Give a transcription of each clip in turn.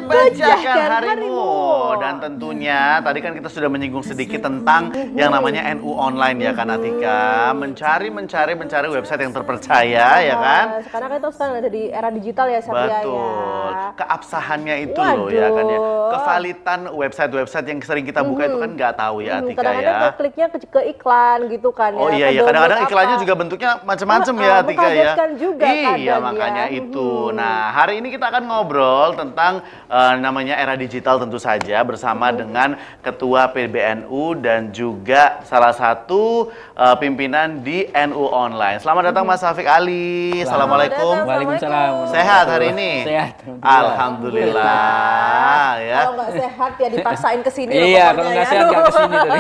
Pecahkan harimu. Dan tentunya tadi kan kita sudah menyinggung sedikit tentang yang namanya NU Online ya kan Atika. Mencari website yang terpercaya ya kan. Karena kita sekarang ada di era digital ya Satria. Betul. Keabsahannya itu loh ya kan ya. Kevalitan website-website yang sering kita buka itu kan nggak tahu ya Atika ya. Kadang-kadang kliknya ke iklan gitu kan ya. Oh iya ya, kadang-kadang iklannya juga bentuknya macam-macam ya Atika ya. Juga, iya makanya itu. Nah hari ini kita akan ngobrol tentang namanya era digital tentu saja bersama dengan Ketua PBNU dan juga salah satu pimpinan di NU Online. Selamat datang Mas Syafiq Ali. Assalamualaikum. Waalaikumsalam. Sehat hari ini? Sehat. Alhamdulillah ya. Kalau nggak sehat ya dipaksain kesini. Iya, kalau nggak sehat nggak kesini tadi.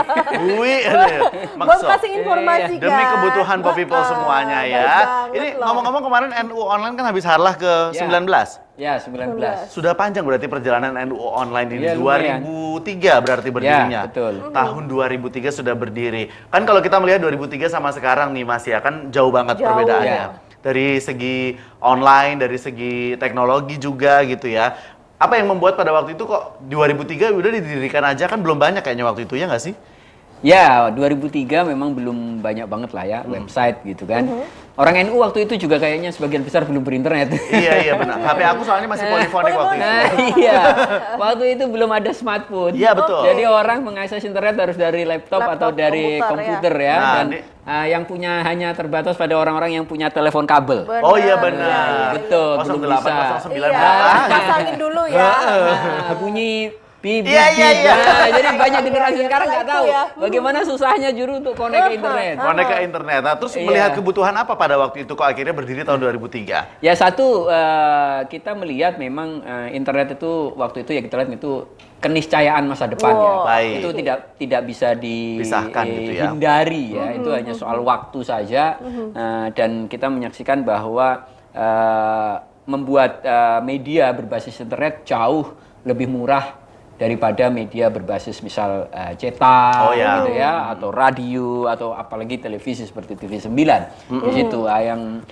Mau kasih informasi kan. Demi kebutuhan people semuanya ya. Ini ngomong-ngomong kemarin NU Online kan habis harlah ke 19. Ya, 19. Sudah panjang berarti perjalanan NU Online ini. Ya, 2003 berarti berdirinya. Ya, betul. Tahun 2003 sudah berdiri. Kan kalau kita melihat 2003 sama sekarang nih Mas ya, kan jauh banget perbedaannya. Ya. Dari segi online, dari segi teknologi juga gitu ya. Apa yang membuat pada waktu itu kok 2003 udah didirikan aja, kan belum banyak kayaknya waktu itu ya nggak sih? Ya, 2003 memang belum banyak banget lah ya website gitu kan. Orang NU waktu itu juga kayaknya sebagian besar belum berinternet. Iya benar. HP aku soalnya masih polifonik waktu itu. Iya, waktu itu belum ada smartphone. Iya betul. Jadi orang mengakses internet harus dari laptop atau dari komputer ya. Nah, dan yang punya hanya terbatas pada orang-orang yang punya telepon kabel. Oh iya benar. Betul, belum bisa. 08, 09 pasangin dulu ya. Bunyi bip. Iya. Jadi banyak generasi sekarang nggak tahu bagaimana susahnya juru untuk connect ke internet. Connect ke internet. Nah, terus melihat kebutuhan apa pada waktu itu kok akhirnya berdiri tahun 2003? Ya satu, kita melihat memang internet itu waktu itu ya kita lihat itu keniscayaan masa depan ya. Baik. Itu tidak bisa Pisahkan gitu ya. dihindari ya. Itu hanya soal waktu saja. Dan kita menyaksikan bahwa membuat media berbasis internet jauh lebih murah daripada media berbasis misal cetak gitu ya, atau radio atau apalagi televisi seperti TV 9. Di situ yang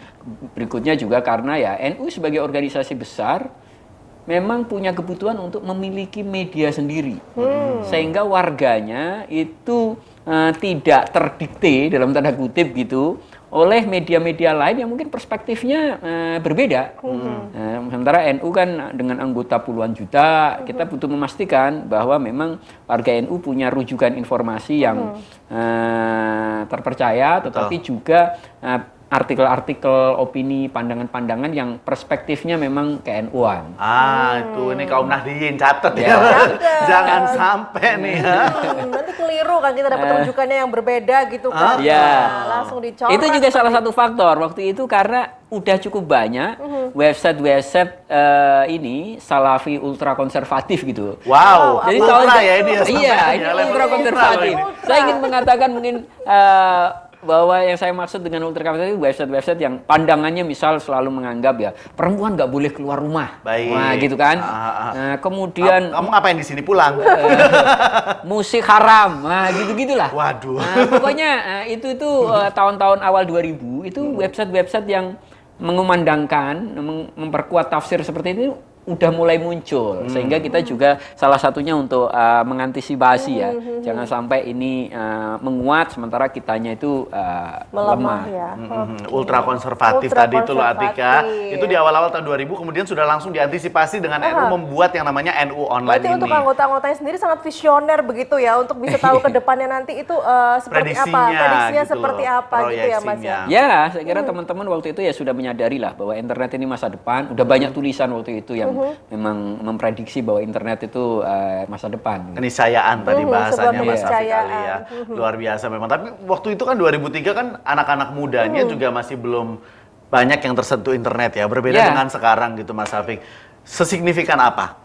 berikutnya juga karena ya NU sebagai organisasi besar memang punya kebutuhan untuk memiliki media sendiri. Sehingga warganya itu tidak terdikte dalam tanda kutip gitu oleh media-media lain yang mungkin perspektifnya berbeda. Sementara NU kan dengan anggota puluhan juta, kita butuh memastikan bahwa memang warga NU punya rujukan informasi yang terpercaya, tetapi juga artikel-artikel, opini, pandangan-pandangan yang perspektifnya memang ke-NU-an. Itu ini kaum Nahdliyin catet ya. Jangan sampai nih ya. Nanti keliru kan kita dapat rujukannya yang berbeda gitu kan. Langsung dicoret. Itu juga salah satu faktor waktu itu karena udah cukup banyak website ini Salafi ultra konservatif gitu. Wow. Jadi ultra ya ini ya. Iya, ini ultra konservatif. Saya ingin mengatakan mungkin bahwa yang saya maksud dengan ultra konservatif itu website-website yang pandangannya misal selalu menganggap ya perempuan nggak boleh keluar rumah. Baik. Nah, gitu kan. Nah, kemudian kamu ngapain di sini pulang? musik haram. Nah, gitu-gitulah. Waduh. Nah, pokoknya itu tahun-tahun awal 2000 itu website-website yang mengumandangkan, memperkuat tafsir seperti itu udah mulai muncul, sehingga kita juga salah satunya untuk mengantisipasi ya, jangan sampai ini menguat sementara kitanya itu lemah. Ya. Ultra konservatif tadi itu loh Atika. Itu di awal-awal tahun 2000 kemudian sudah langsung diantisipasi dengan NU membuat yang namanya NU Online. Berarti ini. Untuk anggota-anggotanya sendiri sangat visioner begitu ya, untuk bisa tahu ke depannya nanti itu seperti prediksinya gitu seperti apa gitu ya Mas ya. Ya, saya kira teman-teman waktu itu ya sudah menyadari lah bahwa internet ini masa depan. Udah banyak tulisan waktu itu yang memang memprediksi bahwa internet itu masa depan. Keniscayaan tadi bahasanya Mas Syafiq keniscayaan. Ali ya. Luar biasa memang. Tapi waktu itu kan 2003 kan anak-anak mudanya juga masih belum banyak yang tersentuh internet ya. Berbeda dengan sekarang gitu Mas Syafiq. Sesignifikan apa?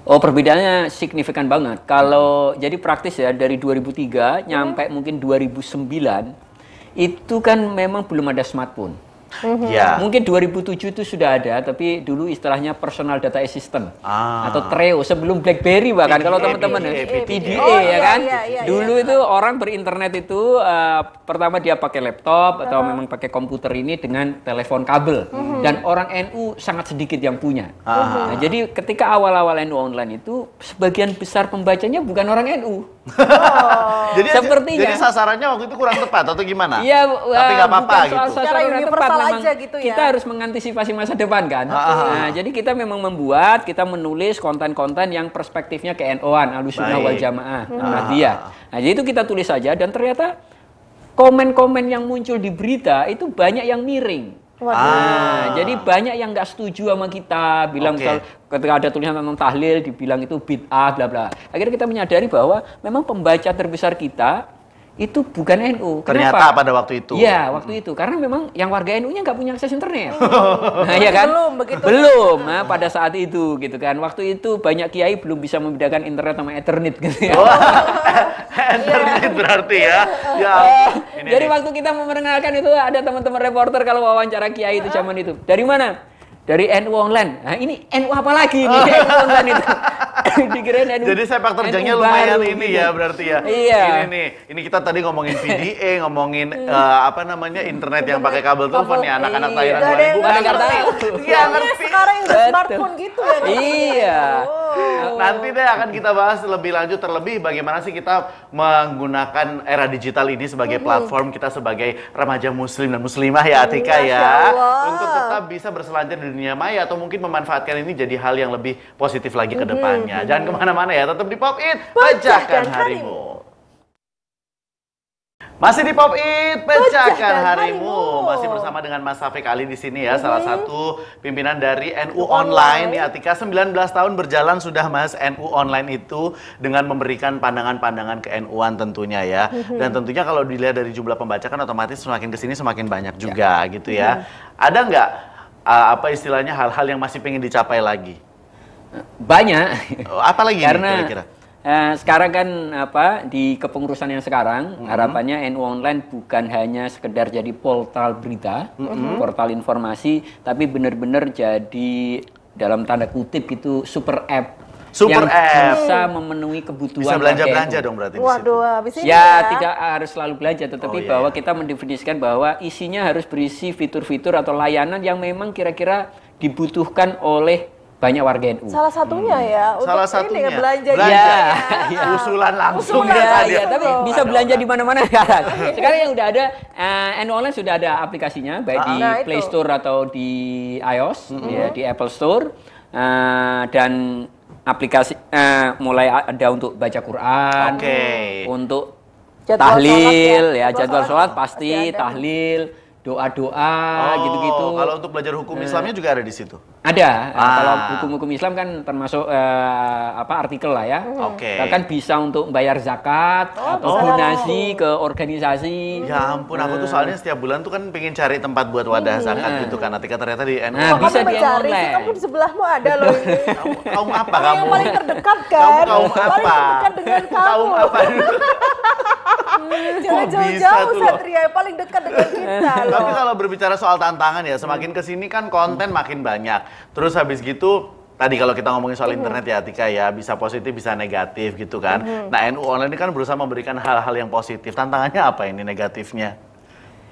Oh, perbedaannya signifikan banget. Kalau jadi praktis ya dari 2003 nyampe mungkin 2009 itu kan memang belum ada smartphone. Ya. Mungkin 2007 itu sudah ada, tapi dulu istilahnya Personal Data Assistant atau Treo sebelum BlackBerry bahkan kalau teman-teman PDA Oh, ya kan. iya. Dulu itu orang berinternet itu pertama dia pakai laptop atau memang pakai komputer ini dengan telepon kabel dan orang NU sangat sedikit yang punya. Nah, jadi ketika awal-awal NU online itu sebagian besar pembacanya bukan orang NU. Jadi sasarannya waktu itu kurang tepat atau gimana? Iya, tapi nggak apa-apa gitu. Secara universal aja gitu ya. Kita harus mengantisipasi masa depan kan. Nah, jadi kita memang kita menulis konten-konten yang perspektifnya ke NU-an, Ahlussunnah wal Jamaah, Ahmadiyah. Nah, jadi itu kita tulis saja dan ternyata komen-komen yang muncul di berita itu banyak yang miring. Nah, jadi banyak yang nggak setuju sama kita, bilang misal ketika ada tulisan tentang tahlil dibilang itu bid'ah bla bla. Akhirnya kita menyadari bahwa memang pembaca terbesar kita itu bukan NU. Ternyata pada waktu itu. Iya, waktu itu. Karena memang yang warga NU-nya nggak punya akses internet. Nah, ya kan? Belum begitu. Belum, nah, pada saat itu gitu kan. Waktu itu banyak kiai belum bisa membedakan internet sama Ethernet gitu ya. Ethernet berarti ya. Ya. Jadi waktu kita memperkenalkan itu ada teman-teman reporter kalau wawancara kiai itu zaman itu. Dari mana? Dari NU online. Nah, ini NU apa lagi nih? NU online itu. Dikirain NU. Jadi sepak terjangnya lumayan ini ya berarti ya. Iya. Ini kita tadi ngomongin PDA, ngomongin internet yang pakai kabel telepon nih anak-anak lahiran 2000 Pada nggak tahu. Iya ngerti. Sekarang yang udah smartphone gitu ya. Iya. Nanti deh akan kita bahas lebih lanjut terlebih bagaimana sih kita menggunakan era digital ini sebagai platform kita sebagai remaja muslim dan muslimah ya Atika ya. Untuk tetap bisa berselancar di dunia maya atau mungkin memanfaatkan ini jadi hal yang lebih positif lagi ke depannya. Jangan kemana-mana ya, tetap di Pop It, pecahkan harimu. Masih di Pop It, pecahkan harimu. Masih bersama dengan Mas Safik Ali di sini ya, salah satu pimpinan dari NU Online. Nih Atika 19 tahun berjalan sudah Mas NU Online itu dengan memberikan pandangan-pandangan ke NU-an tentunya ya. Dan tentunya kalau dilihat dari jumlah pembaca kan otomatis semakin kesini semakin banyak juga gitu ya. Ada nggak apa istilahnya hal-hal yang masih pengen dicapai lagi? Banyak. Apa lagi karena kira-kira? Sekarang kan di kepengurusan yang sekarang harapannya NU Online bukan hanya sekedar jadi portal berita, portal informasi, tapi benar-benar jadi dalam tanda kutip itu super app yang bisa memenuhi kebutuhan. Bisa belanja-belanja dong berarti. Waduh, habis ini ya tidak harus selalu belanja, tetapi bahwa kita mendefinisikan bahwa isinya harus berisi fitur-fitur atau layanan yang memang kira-kira dibutuhkan oleh banyak warga NU. Salah satunya ya, salah untuk satunya ini belanja. Ya. Usulan langsung ya, tapi bisa belanja di mana-mana sekarang. Sekarang yang udah ada NU Online sudah ada aplikasinya baik di Play Store atau di iOS, ya, di Apple Store, dan aplikasi mulai ada untuk baca Quran, untuk tahlil, ya jadwal sholat pasti tahlil, doa-doa gitu-gitu. Kalau untuk belajar hukum Islamnya juga ada di situ. Ada. Kalau hukum-hukum Islam kan termasuk artikel lah ya. Bahkan bisa untuk bayar zakat atau donasi ke organisasi. Ya ampun, aku tuh soalnya setiap bulan tuh kan pengen cari tempat buat wadah zakat gitu kan. Atika ternyata di NU. Nah, bisa di online. Kamu di sebelahmu ada loh ini. Kaum apa kamu? Yang paling terdekat kan? Kaum apa? Paling terdekat dengan kamu. Kaum apa? Jangan jauh-jauh Satria, yang paling dekat dengan kita loh. Tapi kalau berbicara soal tantangan ya, semakin kesini kan konten makin banyak. Terus habis gitu, tadi kalau kita ngomongin soal internet ya Atika ya, bisa positif bisa negatif gitu kan. Nah NU Online ini kan berusaha memberikan hal-hal yang positif. Tantangannya apa ini negatifnya?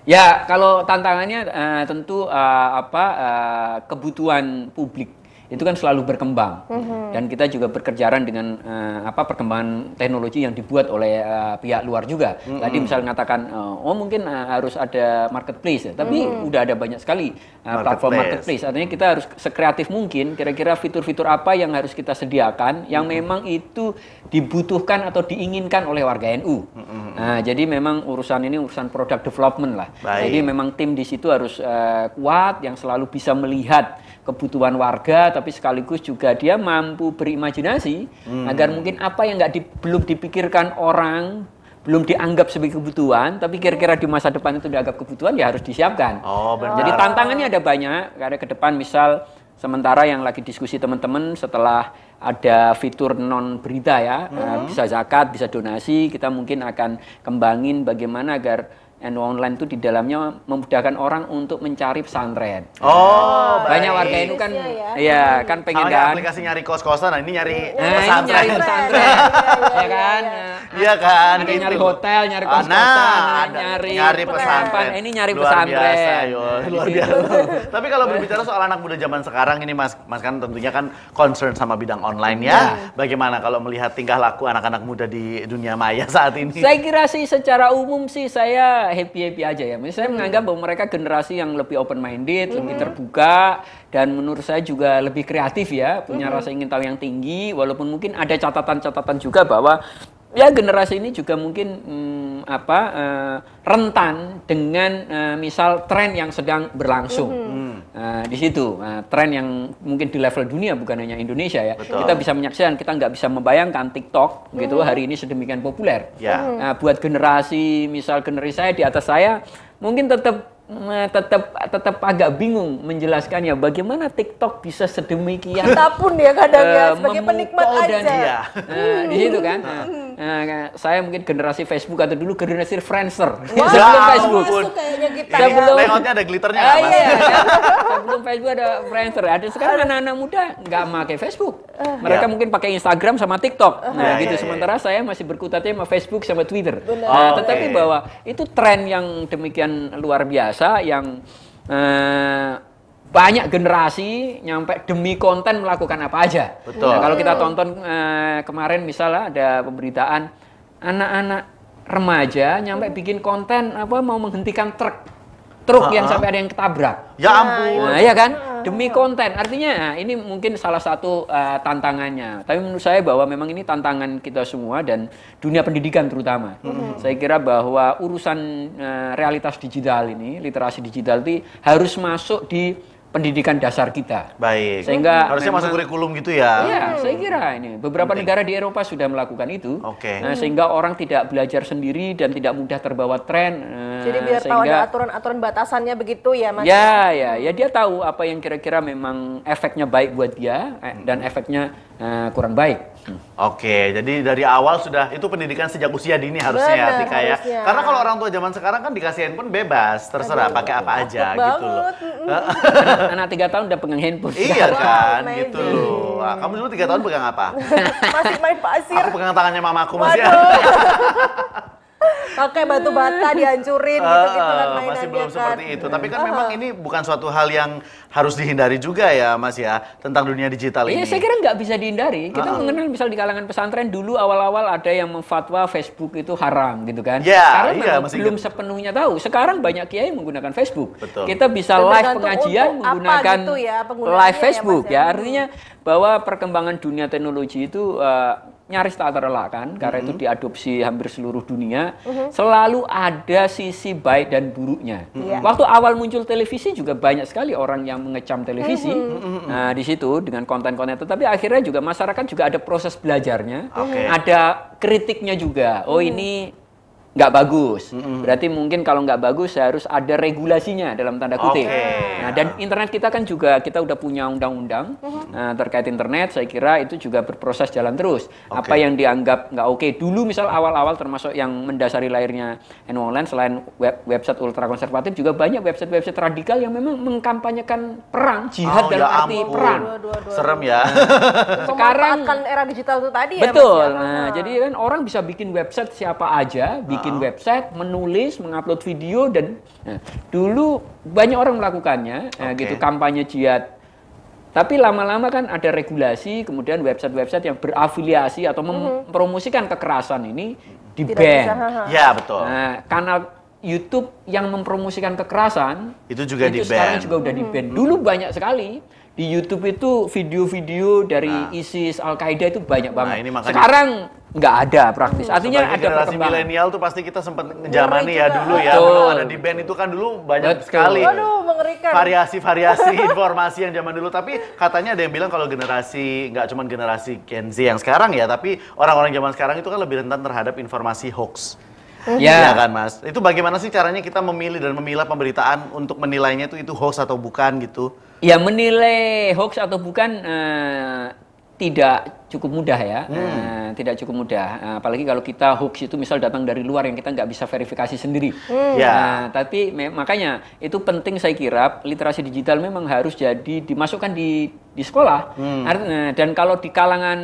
Ya kalau tantangannya tentu kebutuhan publik itu kan selalu berkembang dan kita juga berkejaran dengan perkembangan teknologi yang dibuat oleh pihak luar juga. Tadi misal mengatakan mungkin harus ada marketplace, tapi udah ada banyak sekali platform marketplace. Artinya kita harus sekreatif mungkin kira-kira fitur-fitur apa yang harus kita sediakan yang memang itu dibutuhkan atau diinginkan oleh warga NU. Nah, jadi memang urusan ini urusan product development lah. Jadi memang tim di situ harus kuat yang selalu bisa melihat kebutuhan warga, tapi sekaligus juga dia mampu berimajinasi agar mungkin apa yang belum dipikirkan orang, belum dianggap sebagai kebutuhan, tapi kira-kira di masa depan itu dianggap kebutuhan, ya harus disiapkan. Jadi tantangannya ada banyak, karena ke depan misal sementara yang lagi diskusi teman-teman setelah ada fitur non berita ya, bisa zakat, bisa donasi, kita mungkin akan kembangin bagaimana agar online itu di dalamnya memudahkan orang untuk mencari pesantren. Oh, Banyak baik. warga itu kan, Bisnisnya ya kan pengen Sama kayak kan. aplikasi nyari kos-kosan, nah ini nyari Nah, ini pesantren. nyari pesantren, ya kan. Iya kan, Ada yang gitu. nyari hotel, nyari Ah, kos-kosan, ada. nyari pesantren. Ini nyari Luar pesantren. biasa, yo. Nah, Luar di situ. biasa. Tapi kalau berbicara soal anak muda zaman sekarang ini Mas kan tentunya kan concern sama bidang online ya. Bagaimana kalau melihat tingkah laku anak-anak muda di dunia maya saat ini? Saya kira sih secara umum sih saya happy-happy aja ya. Saya menganggap bahwa mereka generasi yang lebih open minded, lebih terbuka, dan menurut saya juga lebih kreatif ya, punya rasa ingin tahu yang tinggi, walaupun mungkin ada catatan-catatan juga bahwa ya generasi ini juga mungkin rentan dengan misal tren yang sedang berlangsung. Di situ tren yang mungkin di level dunia bukan hanya Indonesia ya. Betul. Kita bisa menyaksikan, kita nggak bisa membayangkan TikTok gitu hari ini sedemikian populer. Ya. Nah, buat generasi saya di atas saya mungkin tetap agak bingung menjelaskannya bagaimana TikTok bisa sedemikian Kita pun ya kadang ya sebagai penikmat memukau dan aja. di situ kan. Saya mungkin generasi Facebook atau dulu generasi Friendster. Wah, Sebelum Facebook. masuk kayaknya kita Saya ya. belum- Layoutnya ada glitternya nggak, Mas? Iya, kan? Sebelum Facebook ada Friendster. Ada sekarang anak-anak muda nggak pakai Facebook. Mereka Ya. mungkin pakai Instagram sama TikTok. Nah, Ya, gitu. ya, ya. Sementara saya masih berkutatnya sama Facebook sama Twitter. Benar. Nah, Oke. tetapi bahwa itu tren yang demikian luar biasa yang banyak generasi nyampe demi konten melakukan apa aja. Betul. Nah, kalau kita tonton kemarin misalnya ada pemberitaan anak-anak remaja nyampe bikin konten mau menghentikan truk yang sampai ada yang ketabrak. Ya ampun. Nah, ya kan? Demi konten. Artinya ini mungkin salah satu tantangannya. Tapi menurut saya bahwa memang ini tantangan kita semua dan dunia pendidikan terutama. Saya kira bahwa urusan realitas digital ini, literasi digital ini harus masuk di pendidikan dasar kita. Baik. Sehingga harusnya memang- masuk kurikulum gitu ya. Iya, saya kira ini beberapa negara di Eropa sudah melakukan itu. Oke. Nah, sehingga orang tidak belajar sendiri dan tidak mudah terbawa tren. Jadi biar tahu ada aturan-aturan batasannya begitu ya Mas. Ya, dia tahu apa yang kira-kira memang efeknya baik buat dia dan efeknya kurang baik. Oke, jadi dari awal sudah itu pendidikan sejak usia dini harusnya ya, Benar, Tika ya. harusnya. Karena kalau orang tua zaman sekarang kan dikasih handphone bebas, terserah pakai apa aja gitu loh. Anak 3 tahun udah pegang handphone. Iya kan, Wow, gitu amazing. loh. Wah, kamu dulu 3 tahun pegang apa? Masih main pasir. Aku pegang tangannya mamaku masih. Pakai batu bata dihancurin gitu-gitu kan mainannya masih belum kan. seperti itu. Tapi kan memang ini bukan suatu hal yang harus dihindari juga ya, Mas ya, tentang dunia digital Iya, ini. saya kira nggak bisa dihindari. Kita mengenal misal di kalangan pesantren dulu awal-awal ada yang memfatwa Facebook itu haram gitu kan. Ya, Karena iya, memang masih belum ingat. sepenuhnya tahu. Sekarang banyak kiai menggunakan Facebook. Betul. Kita bisa Dan live tergantung pengajian untuk apa menggunakan gitu ya penggunaannya live ya, Facebook Mas, ya. ya. Artinya bahwa perkembangan dunia teknologi itu nyaris tak terelakkan karena itu diadopsi hampir seluruh dunia. Selalu ada sisi baik dan buruknya. Iya. Waktu awal muncul televisi juga banyak sekali orang yang mengecam televisi. Nah, di situ dengan konten-konten, tetapi akhirnya juga masyarakat juga ada proses belajarnya, Oke. ada kritiknya juga. Oh, ini nggak bagus. Berarti mungkin kalau nggak bagus harus ada regulasinya dalam tanda kutip. Oke. Nah, dan internet kita kan juga kita udah punya undang-undang terkait internet. Saya kira itu juga berproses jalan terus. Oke. Apa yang dianggap nggak oke dulu, misal awal-awal termasuk yang mendasari lahirnya online, selain website ultra konservatif juga banyak website-website radikal yang memang mengkampanyekan perang, jihad dalam ya arti ampun. perang. Serem ya. Sekarang Memanfaatkan era digital itu tadi ya betul. Mas ya. Nah, jadi kan orang bisa bikin website siapa aja, bikin website, menulis, mengupload video dan dulu banyak orang melakukannya, Oke. gitu kampanye jihad. Tapi lama-lama kan ada regulasi, kemudian website-website yang berafiliasi atau mempromosikan kekerasan ini Tidak di-ban. bisa, Ya, betul. Nah, kanal YouTube yang mempromosikan kekerasan Itu juga itu di-ban. sekarang juga udah di-ban. Dulu banyak sekali di YouTube itu video-video dari ISIS, Al-Qaeda itu banyak banget. ini makanya- Sekarang nggak ada praktis. Artinya Sebagai ada generasi perkembangan. milenial tuh pasti kita sempat ngejamani ya juga. dulu ya. Betul. Belum ada di band itu kan dulu banyak Betul. sekali. Waduh, mengerikan. Variasi-variasi informasi yang zaman dulu. Tapi katanya ada yang bilang kalau generasi, nggak cuma generasi Gen Z yang sekarang ya, tapi orang-orang zaman sekarang itu kan lebih rentan terhadap informasi hoax. Ya. Iya kan Mas? Itu bagaimana sih caranya kita memilih dan memilah pemberitaan untuk menilainya itu hoax atau bukan gitu? Ya, menilai hoax atau bukan tidak cukup mudah ya, tidak cukup mudah. Apalagi kalau kita hoax itu misal datang dari luar yang kita nggak bisa verifikasi sendiri. Tapi makanya itu penting saya kira literasi digital memang harus jadi dimasukkan di sekolah. Dan kalau di kalangan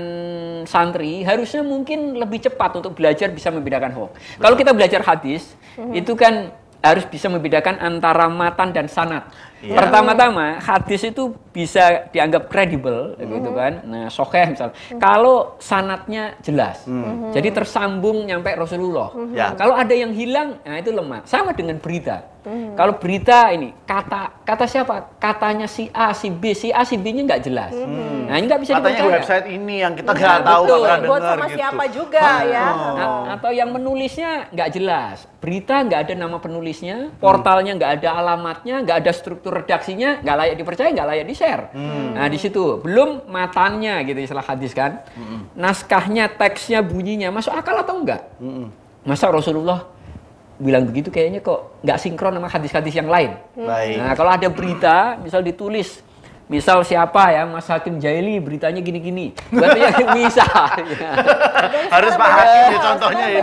santri harusnya mungkin lebih cepat untuk belajar bisa membedakan hoax. Kalau kita belajar hadis itu kan harus bisa membedakan antara matan dan sanad. Pertama-tama hadis itu bisa dianggap kredibel gitu kan. Nah, sahih misalnya. Kalau sanadnya jelas. Jadi tersambung nyampe Rasulullah. Kalau ada yang hilang, nah itu lemah. Sama dengan berita. Kalau berita ini kata siapa? Katanya si A, si B, si A, si B-nya nggak jelas. Nah, ini nggak bisa dipercaya. Katanya website ini yang kita nggak tahu, nggak pernah buat dengar sama gitu. siapa juga ya. Atau yang menulisnya nggak jelas. Berita nggak ada nama penulisnya, portalnya nggak ada alamatnya, nggak ada struktur redaksinya, nggak layak dipercaya, nggak layak di-share. Nah, di situ belum matannya gitu istilah hadis kan. Naskahnya, teksnya, bunyinya masuk akal atau enggak? Masa Rasulullah bilang begitu kayaknya kok nggak sinkron sama hadis-hadis yang lain. Nah, kalau ada berita misal ditulis misal siapa ya Mas Hakim Jaili beritanya gini-gini. Berarti yang bisa. Harus Pak Hakim ya contohnya ini.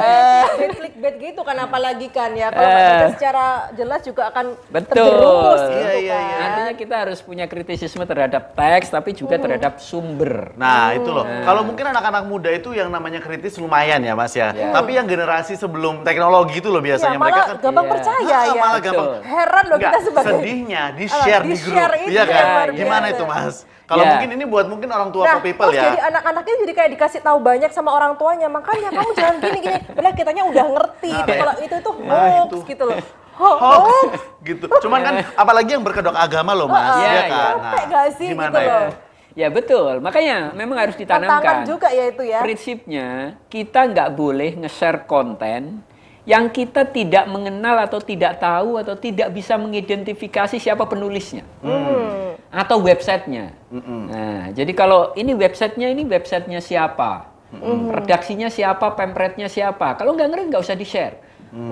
Clickbait gitu kan apalagi kan ya. Kalau nggak baca secara jelas juga akan Betul. terjerumus gitu Iya. kan. Artinya kita harus punya kritisisme terhadap teks tapi juga terhadap sumber. Nah, itu loh. Kalau mungkin anak-anak muda itu yang namanya kritis lumayan ya, Mas ya. Tapi yang generasi sebelum teknologi itu loh biasanya Ya, mereka malah kan gampang percaya ya. malah gampang. Heran loh kita Nggak, sebagai sedihnya di-share di grup. di-share itu Iya kan? yang luar Gimana biasa. itu, Mas? Kalau Ya. mungkin ini buat mungkin orang tua Nah, people terus ya. jadi anak-anaknya jadi kayak dikasih tahu banyak sama orang tuanya. Makanya kamu jangan gini-gini. Padahal kitanya udah ngerti. Kalau itu hoax gitu loh. Hoax gitu. Cuman kan apalagi yang berkedok agama loh, Mas. Iya, Ya kan? capek nggak sih gimana gitu ya? loh. Ya betul, makanya memang harus Tantangan ditanamkan. juga ya itu ya. Prinsipnya kita nggak boleh nge-share konten yang kita tidak mengenal atau tidak tahu atau tidak bisa mengidentifikasi siapa penulisnya atau websitenya. Nah, jadi kalau ini websitenya siapa, redaksinya siapa, pamfletnya siapa. Kalau nggak ngerti nggak usah di-share.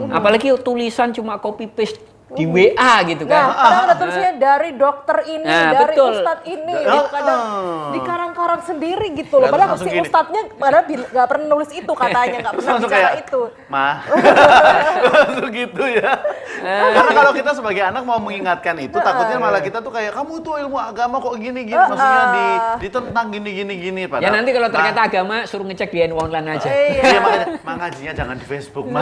Apalagi tulisan cuma copy paste di WA gitu Nah, kan. kadang ada tulisannya dari dokter ini, Nah, dari betul. ustadz ini, gitu. Kadang dikarang-karang sendiri gitu loh. Padahal Langsung si gini. ustadznya padahal nggak pernah nulis itu katanya, nggak pernah Langsung bicara kayak, itu. Ma, langsung gitu ya. Karena kalau kita sebagai anak mau mengingatkan itu, takutnya malah kita tuh kayak kamu tuh ilmu agama kok gini-gini, maksudnya ditentang gini-gini. Ya nanti kalau terkait agama suruh ngecek di NU online aja. Iya makanya, ngajinya jangan di Facebook, Ma.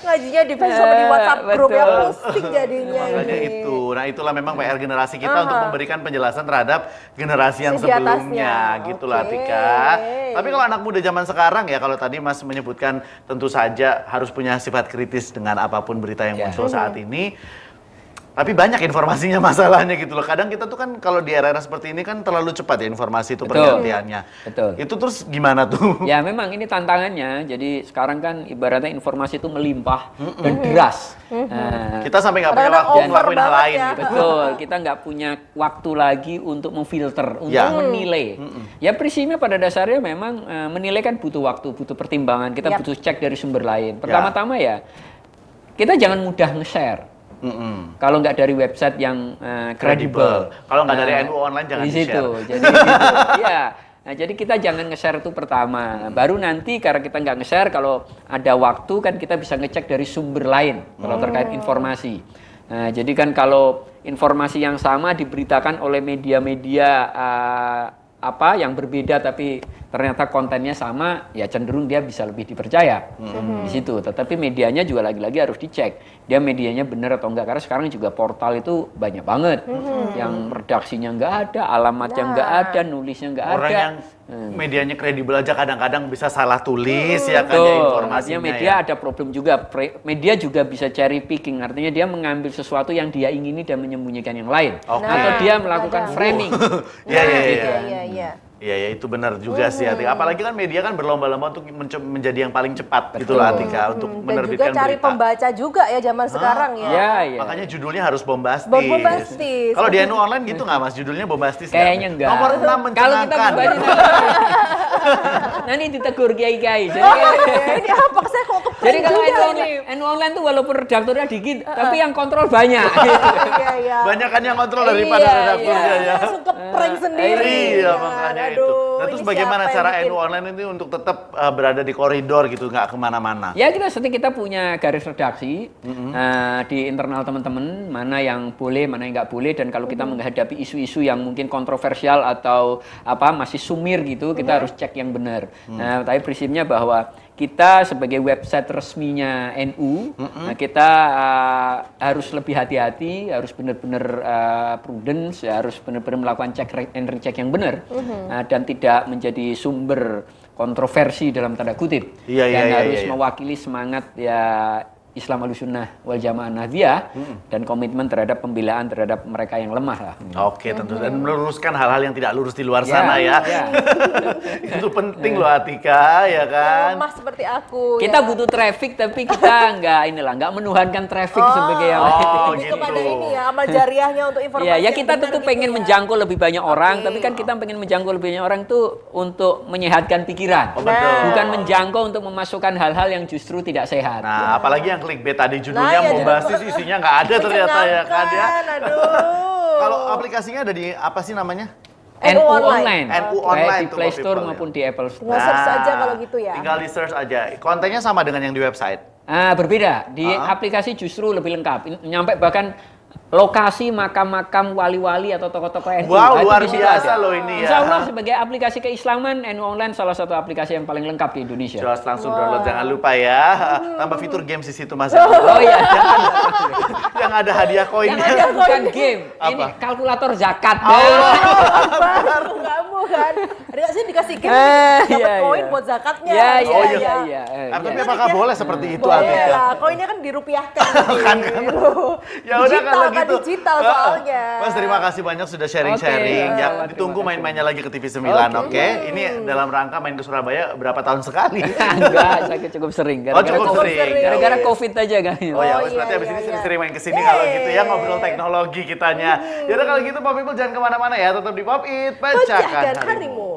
Ngajinya di Facebook sama di WhatsApp grup yang Betul. pusing jadinya Makanya ini. itu. Nah, itulah memang PR generasi kita untuk memberikan penjelasan terhadap generasi yang Si di atasnya. sebelumnya, gitulah Oke. Tika. Tapi kalau anak muda zaman sekarang ya, kalau tadi Mas menyebutkan tentu saja harus punya sifat kritis dengan apapun berita yang muncul saat ini. Tapi banyak informasinya masalahnya gitu loh. Kadang kita tuh kan kalau di era-era seperti ini kan terlalu cepat ya informasi itu Betul. pergantiannya. Betul. Itu terus gimana tuh? Ya memang ini tantangannya. Jadi sekarang kan ibaratnya informasi itu melimpah dan deras. Nah, Kita sampai nggak punya Kadang-kadang waktu over ngelakuin hal banget lain ya. gitu. betul, kita nggak punya waktu lagi untuk memfilter, untuk Ya. menilai. Ya prinsipnya pada dasarnya memang menilai kan butuh waktu, butuh pertimbangan. Kita Yap. butuh cek dari sumber lain. Pertama-tama ya, kita jangan mudah nge-share. Kalau nggak dari website yang kredibel. Kalau nggak dari NU online jangan di situ. di-share. Jadi gitu. Iya. Nah, jadi kita jangan nge-share itu pertama. Baru nanti karena kita nggak nge-share, kalau ada waktu kan kita bisa ngecek dari sumber lain kalau terkait informasi. Nah, jadi kan kalau informasi yang sama diberitakan oleh media-media yang berbeda tapi ternyata kontennya sama, ya cenderung dia bisa lebih dipercaya di situ. Tetapi medianya juga lagi-lagi harus dicek, dia medianya benar atau enggak. Karena sekarang juga portal itu banyak banget, yang redaksinya nggak ada, alamatnya nggak ada, nulisnya nggak ada. Orang yang medianya kredibel aja kadang-kadang bisa salah tulis ya kan ya Betul, informasinya. artinya media ada problem juga. Media juga bisa cherry picking, artinya dia mengambil sesuatu yang dia ingini dan menyembunyikan yang lain. Oke. Atau dia melakukan framing. Iya, iya, gitu. Iya. Iya, ya itu benar juga sih Atika. Apalagi kan media kan berlomba-lomba untuk menjadi yang paling cepat gitu lah Atika untuk Dan juga menerbitkan cari berita. pembaca juga ya zaman sekarang ya. Ya, ya. Makanya judulnya harus bombastis. Bombastis. Kalau di NU online gitu nggak Mas? Judulnya bombastis nggak? Kayaknya enggak. Nomor 6 Kalau kita mencengangkan. membagi Nanti ditegur kiai-kiai. Ini apa? Saya kok keprank Jadi kalau juga NU online tuh walaupun redakturnya dikit, tapi yang kontrol banyak. Iya, iya. Banyak kan yang kontrol daripada redakturnya ya. Langsung keprank sendiri. Iya, makanya itu. Nah, terus ini bagaimana siapa yang cara bikin? NU online ini untuk tetap berada di koridor gitu, nggak kemana-mana? Ya kita punya garis redaksi di internal teman-teman, mana yang boleh, mana yang nggak boleh, dan kalau kita menghadapi isu-isu yang mungkin kontroversial atau masih sumir gitu, kita harus cek yang benar. Nah, tapi prinsipnya bahwa kita sebagai website resminya NU, kita harus lebih hati-hati, harus benar-benar prudence, harus benar-benar melakukan cek and recheck yang benar, dan tidak menjadi sumber kontroversi dalam tanda kutip, dan harus mewakili semangat ya Islam Ahlussunnah wal Jamaah Nahdiyah dan komitmen terhadap pembelaan terhadap mereka yang lemah lah. Oke, tentu, dan meluruskan hal-hal yang tidak lurus di luar sana ya. Itu penting loh Atika, ya kan? Lemah seperti aku. Kita butuh traffic tapi kita nggak menuhankan traffic sebagai yang Lebih kepada ini ya, amal jariahnya untuk informasi. ya yang kita benar tentu gitu pengen ya. menjangkau lebih banyak orang, tapi kan kita pengen menjangkau lebih banyak orang tuh untuk menyehatkan pikiran, betul. bukan menjangkau untuk memasukkan hal-hal yang justru tidak sehat. Nah, apalagi yang clickbait tadi judulnya Nah, ya, bombastis, isinya nggak ada ternyata ya kan ya. Aduh. Kalau aplikasinya ada di apa sih namanya? NU Online, NU baik Online di tuh, Play People, Store ya. maupun di Apple Store. Tinggal search aja kalau gitu ya. Tinggal di search aja. Kontennya sama dengan yang di website. Berbeda. Di aplikasi justru lebih lengkap. Nyampe bahkan lokasi makam-makam wali-wali atau tokoh-tokoh NU. Wow, Itu luar di situ biasa ada. loh ini ya. Insya Allah sebagai aplikasi keislaman, NU Online salah satu aplikasi yang paling lengkap di Indonesia. Jelas, langsung download, jangan lupa ya. Tambah fitur games di situ Mas. Oh iya. Yang ada hadiah Yang koinnya. ada bukan game, ini Apa? kalkulator zakat. Baru kamu kan. Ada nggak sih dikasih game dapat iya, koin iya. buat zakatnya. Iya, iya, Oh, iya, iya. Tapi apakah boleh seperti itu Boleh Atika? lah, koinnya kan dirupiahkan. Kan. Ya udah Digital kalau kan, gitu. digital soalnya. Mas, terima kasih banyak sudah sharing-sharing. Oke, Ya, sama, ditunggu terima kasih. main-mainnya lagi ke TV 9, oke? Oke. Ini dalam rangka main ke Surabaya berapa tahun sekali? Enggak, saya cukup sering. Oh, cukup sering. Gara-gara COVID aja kan. Oh ya, Oh, wes, berarti iya, abis ini iya, sering-sering main kesini iya. kalau gitu ya, ngobrol teknologi kitanya. Yaudah kalau gitu Pop People jangan kemana-mana ya, tetap di Pop It, Pecahkan pecahkan harimu. harimu.